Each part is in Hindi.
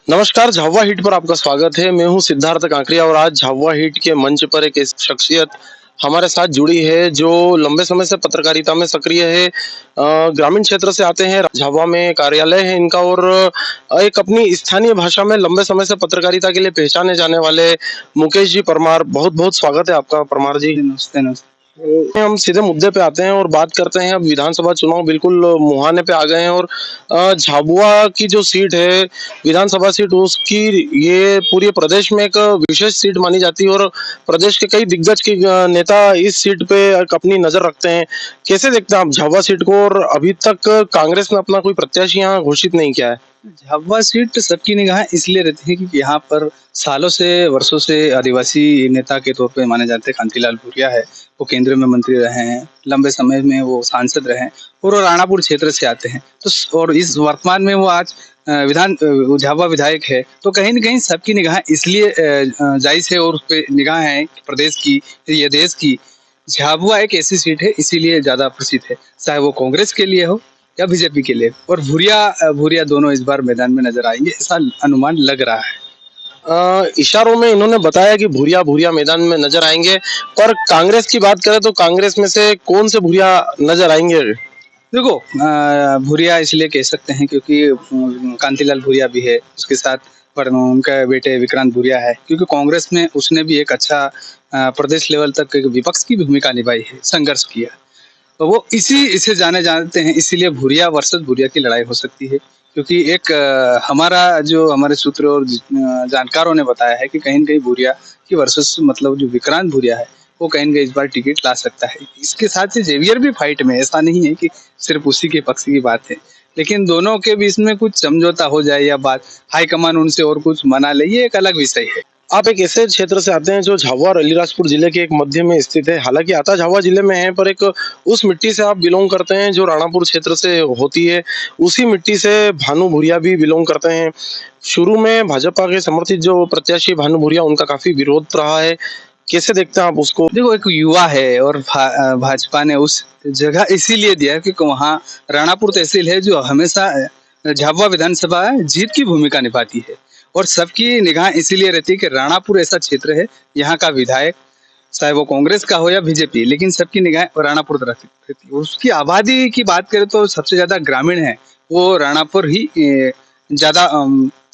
नमस्कार, झाबुआ हिट पर आपका स्वागत है। मैं हूँ सिद्धार्थ कांकरिया और आज झाबुआ हिट के मंच पर एक ऐसी शख्सियत हमारे साथ जुड़ी है जो लंबे समय से पत्रकारिता में सक्रिय है। ग्रामीण क्षेत्र से आते हैं, झाबुआ में कार्यालय है इनका और एक अपनी स्थानीय भाषा में लंबे समय से पत्रकारिता के लिए पहचाने जाने वाले मुकेश जी परमार। बहुत-बहुत स्वागत है आपका परमार जी। नमस्ते नमस्ते। हम सीधे मुद्दे पे आते हैं और बात करते हैं। अब विधानसभा चुनाव बिल्कुल मुहाने पे आ गए हैं और झाबुआ की जो सीट है विधानसभा सीट, उसकी ये पूरे प्रदेश में एक विशेष सीट मानी जाती है और प्रदेश के कई दिग्गज के नेता इस सीट पे एक अपनी नजर रखते हैं। कैसे देखते हैं आप झाबुआ सीट को? और अभी तक कांग्रेस ने अपना कोई प्रत्याशी यहाँ घोषित नहीं किया है। झाबुआ सीट सबकी निगाह इसलिए रहती है क्योंकि यहाँ पर सालों से वर्षों से आदिवासी नेता के तौर पे माने जाते हैं कांतिलाल भूरिया है। वो केंद्र में मंत्री रहे हैं, लंबे समय में वो सांसद रहे हैं और वो राणापुर क्षेत्र से आते हैं। और इस वर्तमान में वो आज झाबुआ विधायक है। तो कहीं न कहीं सबकी निगाह इसलिए जायज़ है और उस पे निगाह है प्रदेश की, ये देश की। झाबुआ एक ऐसी सीट है इसीलिए ज़्यादा प्रसिद्ध है, चाहे वो कांग्रेस के लिए हो या बीजेपी के लिए। और भूरिया दोनों इस बार मैदान में नजर आएंगे, ऐसा अनुमान लग रहा है। इशारों में इन्होंने बताया कि भूरिया भूरिया मैदान में नजर आएंगे। पर कांग्रेस की बात करें तो कांग्रेस में से कौन से भूरिया नजर आएंगे? देखो, भूरिया इसलिए कह सकते हैं क्योंकि कांतिलाल भूरिया भी है, उसके साथ पर उनका बेटे विक्रांत भूरिया है। क्योंकि कांग्रेस में उसने भी एक अच्छा प्रदेश लेवल तक एक विपक्ष की भूमिका निभाई है, संघर्ष किया। तो वो इसे जाने जानते हैं, इसीलिए भूरिया वर्सेस भूरिया की लड़ाई हो सकती है। क्योंकि एक हमारे सूत्र और जानकारों ने बताया है कि कहीं न कहीं भूरिया की वर्सेस मतलब जो विक्रांत भूरिया है, वो कहीं न कहीं इस बार टिकट ला सकता है। इसके साथ ही जेवियर भी फाइट में है, ऐसा नहीं है कि सिर्फ उसी के पक्ष की बात है। लेकिन दोनों के बीच में कुछ समझौता हो जाए या बात हाईकमान उनसे और कुछ मना ले, ये एक अलग विषय है। आप एक ऐसे क्षेत्र से आते हैं जो झाबुआ और अलीराजपुर जिले के एक मध्य में स्थित है। हालांकि आता झाबुआ जिले में है, पर एक उस मिट्टी से आप बिलोंग करते हैं जो राणापुर क्षेत्र से होती है। उसी मिट्टी से भानु भूरिया भी बिलोंग करते हैं। शुरू में भाजपा के समर्थित जो प्रत्याशी भानु भूरिया, उनका काफी विरोध रहा है। कैसे देखते हैं आप उसको? देखो, एक युवा है और भाजपा ने उस जगह इसीलिए दिया क्योंकि वहाँ राणापुर तहसील है जो हमेशा झाबुआ विधानसभा जीत की भूमिका निभाती है। और सबकी निगाह इसीलिए रहती है कि राणापुर ऐसा क्षेत्र है, यहाँ का विधायक चाहे वो कांग्रेस का हो या बीजेपी, लेकिन सबकी निगाह राणापुर तरफ रहती है। उसकी आबादी की बात करें तो सबसे ज्यादा ग्रामीण है, वो राणापुर ही ज्यादा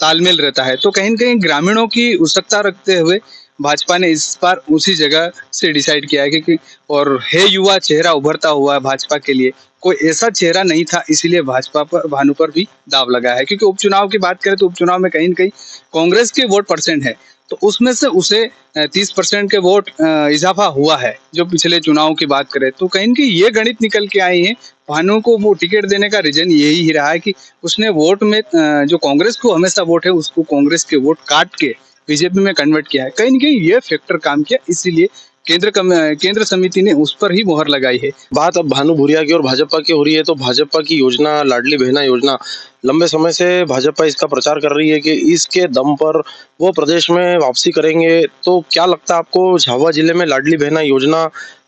तालमेल रहता है। तो कहीं न कहीं ग्रामीणों की उत्सुकता रखते हुए भाजपा ने इस बार उसी जगह से डिसाइड किया है क्योंकि और है युवा चेहरा उभरता हुआ भाजपा के लिए, कोई ऐसा चेहरा नहीं था, इसीलिए भाजपा पर भानु पर भी दाव लगा है। क्योंकि उपचुनाव की बात करें तो उपचुनाव में कहीं न कहीं कांग्रेस के वोट परसेंट है, तो उसमें से उसे 30% के वोट इजाफा हुआ है। जो पिछले चुनाव की बात करें तो कहीं न कहीं ये गणित निकल के आए हैं। भानु को वो टिकट देने का रीजन यही ही रहा है कि उसने वोट में जो कांग्रेस को हमेशा वोट है, उसको कांग्रेस के वोट काट के बीजेपी में कन्वर्ट किया है। कहीं न कहीं ये फैक्टर काम किया, इसीलिए केंद्र समिति ने उस पर ही मोहर लगाई है। बात अब भानु भूरिया की और भाजपा की हो रही है, तो भाजपा की योजना लाडली बहना योजना, लंबे समय से भाजपा इसका प्रचार कर रही है कि इसके दम पर वो प्रदेश में वापसी करेंगे। तो क्या लगता है आपको, झाबुआ जिले में लाडली बहना योजना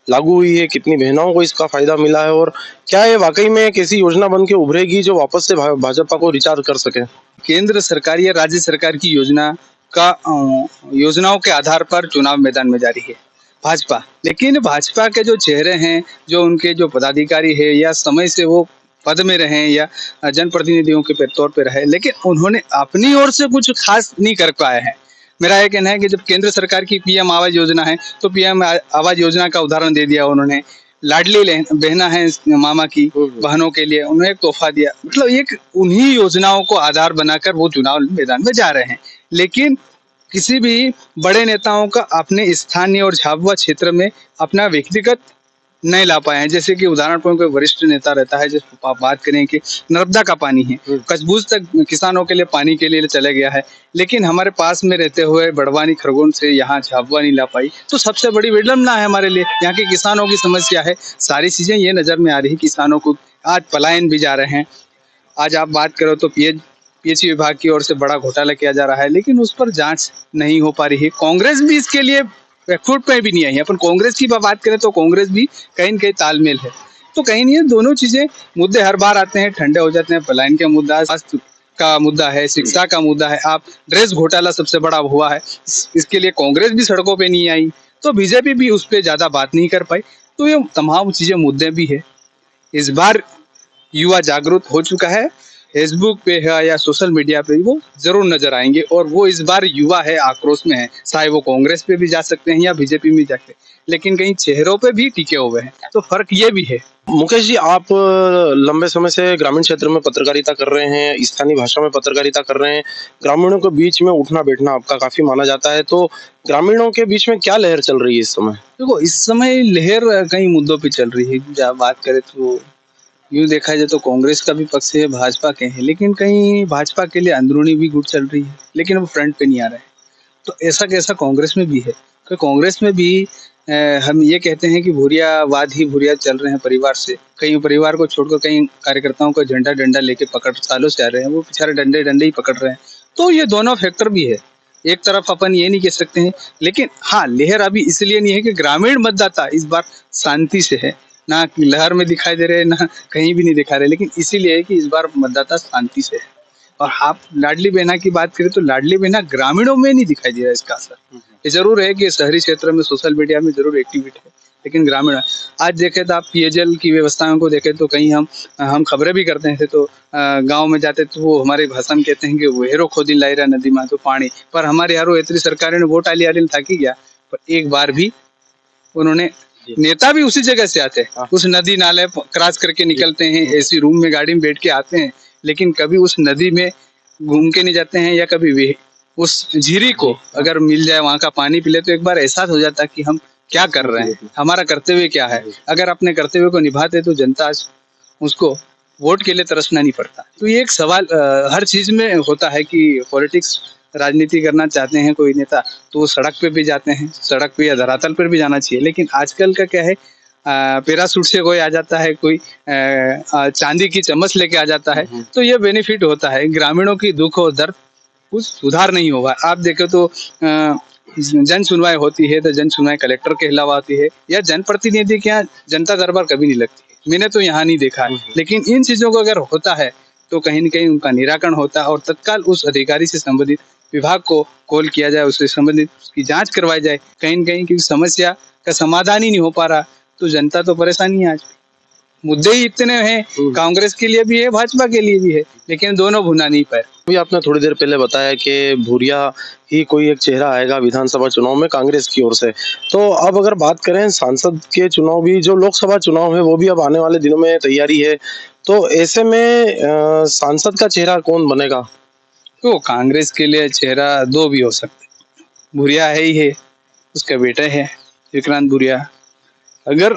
लागू हुई है? कितनी बहनों को इसका फायदा मिला है और क्या ये वाकई में एक ऐसी योजना बन के उभरेगी जो वापस से भाजपा को रिचार्ज कर सके? केंद्र सरकार या राज्य सरकार की योजनाओं के आधार पर चुनाव मैदान में जारी है भाजपा। लेकिन भाजपा के जो चेहरे हैं, जो उनके जो पदाधिकारी है या समय से वो पद में रहे या जनप्रतिनिधियों के तौर पे रहे, लेकिन उन्होंने अपनी ओर से कुछ खास नहीं कर पाए हैं। मेरा ये कहना है कि जब केंद्र सरकार की पीएम आवास योजना है तो पीएम आवास योजना का उदाहरण दे दिया उन्होंने। लाडली बहना है मामा की बहनों के लिए, उन्हें एक तोहफा दिया। मतलब एक उन्हीं योजनाओं को आधार बनाकर वो चुनाव मैदान में जा रहे हैं। लेकिन किसी भी बड़े नेताओं का अपने स्थानीय और झाबुआ क्षेत्र में अपना व्यक्तिगत नहीं ला पाए हैं। जैसे कि उदाहरण पर कोई वरिष्ठ नेता रहता है, जैसे आप बात करें कि नर्मदा का पानी है, कचबूज तक किसानों के लिए पानी के लिए चले गया है, लेकिन हमारे पास में रहते हुए बड़वानी खरगोन से यहाँ झाबुआ नहीं ला पाई, तो सबसे बड़ी विडम्बना है हमारे लिए। यहाँ के किसानों की समस्या है, सारी चीजें ये नजर में आ रही है। किसानों को आज पलायन भी जा रहे हैं। आज आप बात करो तो पीएचई विभाग की ओर से बड़ा घोटाला किया जा रहा है, लेकिन उस पर जांच नहीं हो पा रही है। कांग्रेस भी इसके लिए बैकफुट पे भी नहीं आई है। अपन कांग्रेस की बात करें तो कांग्रेस भी कहीं न कहीं तालमेल है। तो कहीं नहीं, दोनों चीजें मुद्दे हर बार आते हैं, ठंडे हो जाते हैं। पलायन का मुद्दा का मुद्दा है, शिक्षा का मुद्दा है, आप ड्रेस घोटाला सबसे बड़ा हुआ है, इसके लिए कांग्रेस भी सड़कों पे नहीं आई, तो बीजेपी भी उस पर ज्यादा बात नहीं कर पाई। तो ये तमाम चीजें मुद्दे भी है। इस बार युवा जागरूक हो चुका है, फेसबुक पे है या सोशल मीडिया पे वो जरूर नजर आएंगे, और वो इस बार युवा है, आक्रोश में है, चाहे वो कांग्रेस पे भी जा सकते हैं या बीजेपी में जा सकते हैं, लेकिन कहीं चेहरों पे भी टिके हुए हैं, तो फर्क ये भी है। मुकेश जी, आप लंबे समय से ग्रामीण क्षेत्र में पत्रकारिता कर रहे हैं, स्थानीय भाषा में पत्रकारिता कर रहे हैं, ग्रामीणों के बीच में उठना बैठना आपका काफी माना जाता है, तो ग्रामीणों के बीच में क्या लहर चल रही है इस समय? देखो, इस समय लहर कई मुद्दों पे चल रही है। जब बात करें तो यूं देखा जाए तो कांग्रेस का भी पक्ष है, भाजपा के हैं, लेकिन कहीं भाजपा के लिए अंदरूनी भी गुट चल रही है, लेकिन वो फ्रंट पे नहीं आ रहे हैं। तो ऐसा कैसा कांग्रेस में भी है, कि कांग्रेस में भी हम ये कहते हैं कि भूरियावाद ही भूरिया चल रहे हैं परिवार से। कई परिवार को छोड़कर कई कार्यकर्ताओं का झंडा डंडा लेके पकड़ सालों से आ रहे हैं, वो बेचारे डंडे डंडे ही पकड़ रहे हैं। तो ये दोनों फैक्टर भी है, एक तरफ अपन ये नहीं कह सकते हैं, लेकिन हाँ, लहर अभी इसलिए नहीं है कि ग्रामीण मतदाता इस बार शांति से है, ना कि लहर में दिखाई दे रहे, ना कहीं भी नहीं दिखा रहे, लेकिन इसीलिए है कि इस बार मतदाता शांति से है। और आप लाडली बहना की बात करें तो लाडली बहना ग्रामीणों में नहीं दिखाई दे रहा है इसका असर। ये जरूर है कि शहरी क्षेत्र में सोशल मीडिया में जरूर एक्टिविटी है, लेकिन ग्रामीण आज देखें तो आप पेयजल की व्यवस्थाओं को देखें तो कहीं हम खबरें भी करते हैं, तो गांव में जाते तो वो हमारी भाषा में कहते हैं कि वो हेरो खोदी लाई रहा नदी में तो पानी, पर हमारे यारो इतनी सरकारें ने वोट आली आली था कि गया, पर एक बार भी उन्होंने, नेता भी उसी जगह से आते हैं, उस नदी नाले क्रॉस करके निकलते हैं, एसी रूम में गाड़ी में बैठ के आते हैं, लेकिन कभी उस नदी में घूम के नहीं जाते हैं, या कभी वे उस झीरी को अगर मिल जाए वहां का पानी पी ले तो एक बार एहसास हो जाता है कि हम क्या कर रहे हैं, हमारा कर्तव्य क्या है। अगर अपने कर्तव्य को निभाते तो जनता उसको वोट के लिए तरसना नहीं पड़ता। तो ये एक सवाल हर चीज में होता है कि पॉलिटिक्स, राजनीति करना चाहते हैं कोई नेता तो वो सड़क पे भी जाते हैं, सड़क पे या धरातल पर भी जाना चाहिए, लेकिन आजकल का क्या है, पैरासूट से कोई आ जाता है, कोई चांदी की चम्मच लेके आ जाता है, तो ये बेनिफिट होता है। ग्रामीणों की दुख और दर्द कुछ सुधार नहीं होगा। आप देखें तो जन सुनवाई होती है तो जन सुनवाई कलेक्टर के अलावा होती है, या जनप्रतिनिधि के यहाँ जनता दरबार कभी नहीं लगती है, मैंने तो यहाँ नहीं देखा है। लेकिन इन चीजों को अगर होता है तो कहीं न कहीं उनका निराकरण होता है, और तत्काल उस अधिकारी से संबंधित विभाग को कॉल किया जाए, उससे संबंधित उसकी जांच करवाई जाए। कहीं न कहीं की समस्या का समाधान ही नहीं हो पा रहा, तो जनता तो परेशानी है। आज मुद्दे ही इतने हैं, कांग्रेस के लिए भी है, भाजपा के लिए भी है, लेकिन दोनों भुना नहीं पाए। अभी आपने थोड़ी देर पहले बताया कि भूरिया ही कोई एक चेहरा आएगा विधानसभा चुनाव में कांग्रेस की ओर से, तो अब अगर बात करें सांसद के चुनाव भी, जो लोकसभा चुनाव है वो भी अब आने वाले दिनों में तैयारी है, तो ऐसे में सांसद का चेहरा कौन बनेगा? तो कांग्रेस के लिए चेहरा दो भी हो सकते हैं, भूरिया है ही है, उसका बेटा है विक्रांत भूरिया। अगर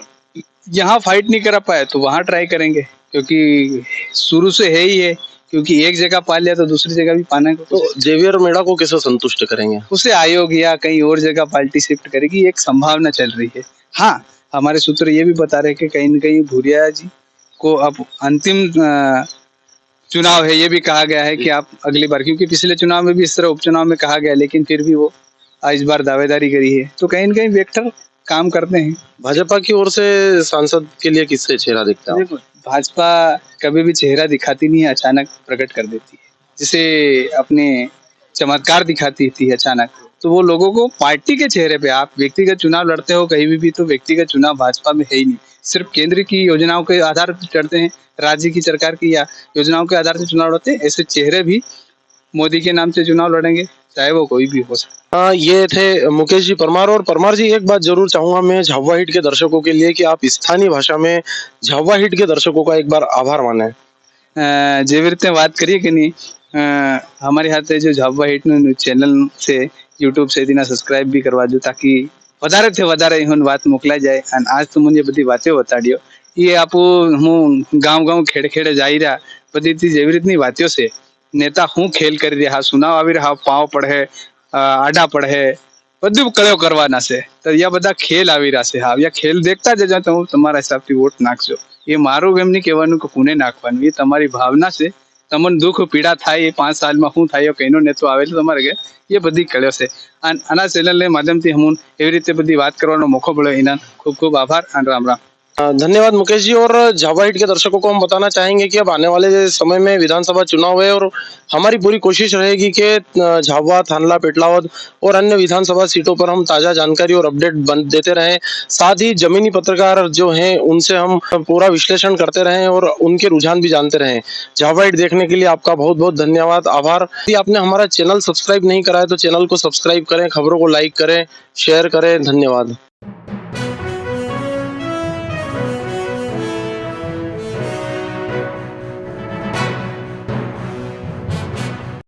यहाँ फाइट नहीं कर पाए तो वहां ट्राई करेंगे, क्योंकि शुरू से है ही है, क्योंकि एक जगह पा लिया तो दूसरी जगह भी पाना है। तो जेवियर मेड़ा को कैसे संतुष्ट करेंगे? उसे आयोग या कहीं और जगह पार्टी शिफ्ट करेगी, एक संभावना चल रही है। हाँ, हमारे सूत्र ये भी बता रहे हैं कि कहीं न कहीं भूरिया जी को अब अंतिम चुनाव है, ये भी कहा गया है कि आप अगली बार, क्योंकि पिछले चुनाव में भी इस तरह उपचुनाव में कहा गया, लेकिन फिर भी वो इस बार दावेदारी करी है, तो कहीं न कहीं वेक्टर काम करते हैं। भाजपा की ओर से सांसद के लिए किससे चेहरा दिखता है? देखो, भाजपा कभी भी चेहरा दिखाती नहीं है, अचानक प्रकट कर देती है, जिसे अपने चमत्कार दिखाती थी अचानक। तो वो लोगों को पार्टी के चेहरे पे, आप व्यक्तिगत चुनाव लड़ते हो कहीं भी तो व्यक्तिगत चुनाव भाजपा में है ही नहीं, सिर्फ केंद्र की योजनाओं के आधार पर लड़ते हैं, राज्य की सरकार की या योजनाओं के आधार से चुनाव लड़ते हैं। ऐसे चेहरे भी मोदी के नाम से चुनाव लड़ेंगे, चाहे वो कोई भी हो सकता। हाँ, ये थे मुकेश जी परमार। और परमार जी, एक बात जरूर चाहूंगा मैं झाबुआ हिट के दर्शकों के लिए कि आप स्थानीय भाषा में झाबुआ हिट के दर्शकों का एक बार आभार माने। जेवीर ने बात करिए कि नहीं, हमारे हाथ जो झाबुआ हिट નું ચેનલ છે YouTube से दिना सब्सक्राइब भी करवा दो, ताकि વધારે થી વધારે એહન વાત મોકલાઈ જાય। અને આજ તો મને બધી વાતો બતાડ્યો, ये आप હું ગામ ખેડે ખેડે જાઈ રહ્યા, બધી જેવી રીતની વાતો છે, નેતા હું ખેલ કરી રહ્યા, સુનાવ આવી રહ્યા, પાવ પડે, આડા પડે, બધું કળ્યો કરવાના છે, તો યા બધા ખેલ આવી રહ્યા છે। હા, યા ખેલ देखता જજો તો હું તમારા હિસાબથી વોટ નાખજો। એ મારું એમ નહીં કહેવાનું કે કોને નાખવાનું, એ તમારી ભાવના છે। તમને દુઃખ પીડા થાય એ 5 સાલમાં શું થાય કઈનો નેતો આવે તો તમારે કે એ બધી કળ્યો છે। આના ચેનલને માધ્યમથી હું એવી રીતે બધી વાત કરવાનો મોકો મળ્યો, એના ખૂબ ખૂબ આભાર અને રામ રામ। धन्यवाद मुकेश जी। और झाबुआ हिट के दर्शकों को हम बताना चाहेंगे कि अब आने वाले समय में विधानसभा चुनाव है और हमारी पूरी कोशिश रहेगी कि झाबुआ, थानला, पेटलावद और अन्य विधानसभा सीटों पर हम ताजा जानकारी और अपडेट देते रहें। साथ ही जमीनी पत्रकार जो हैं उनसे हम पूरा विश्लेषण करते रहें और उनके रुझान भी जानते रहें। झाबुआ हिट देखने के लिए आपका बहुत बहुत धन्यवाद, आभार। यदि आपने हमारा चैनल सब्सक्राइब नहीं करा है तो चैनल को सब्सक्राइब करें, खबरों को लाइक करें, शेयर करें। धन्यवाद।